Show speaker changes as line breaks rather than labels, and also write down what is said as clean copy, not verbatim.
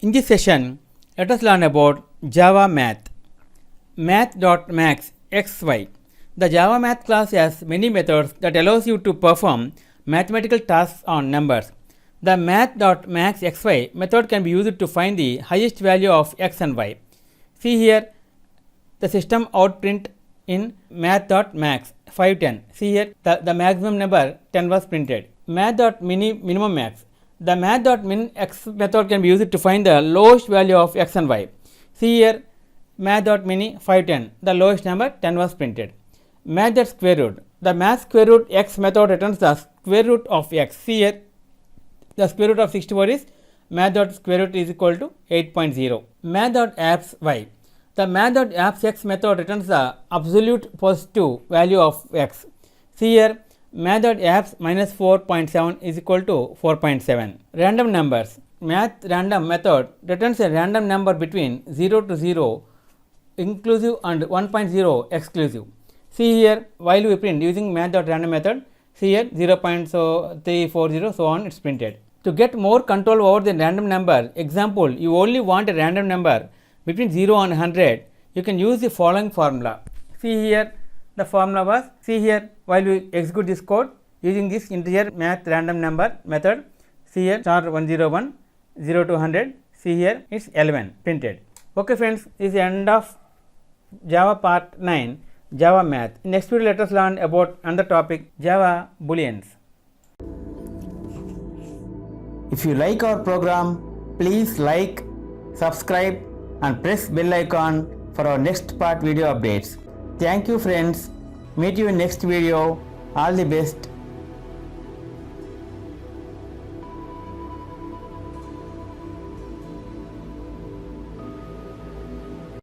In this session, let us learn about Java Math. Math.maxxy. The Java Math class has many methods that allows you to perform mathematical tasks on numbers. The math.maxxy method can be used to find the highest value of x and y. See here the system out print in math.max 510. See here the maximum number 10 was printed. Math.minimum max. The math.min x method can be used to find the lowest value of x and y. See here math.mini 510. The lowest number 10 was printed. Math.square root. The math square root x method returns the square root of x. See here the square root of 64 is math.square root is equal to 8.0. Math.apps y. The math.apps x method returns the absolute positive value of x. See here math.apps minus 4.7 is equal to 4.7. Random numbers. Math random method returns a random number between 0 to 0 inclusive and 1.0 exclusive. See here while we print using math.random method, see here 0.340 so on it's printed. To get more control over the random number, example you only want a random number between 0 and 100, you can use the following formula. See here the formula was, see here while we execute this code using this integer math random number method, see here star 101 0 to 100, see here it's 11 printed. Okay friends, this is the end of Java part 9 Java Math. In next video let us learn about another topic, Java Booleans. If you like our program, please like, subscribe and press bell icon for our next part video updates. Thank you friends. Meet you in next video. All the best.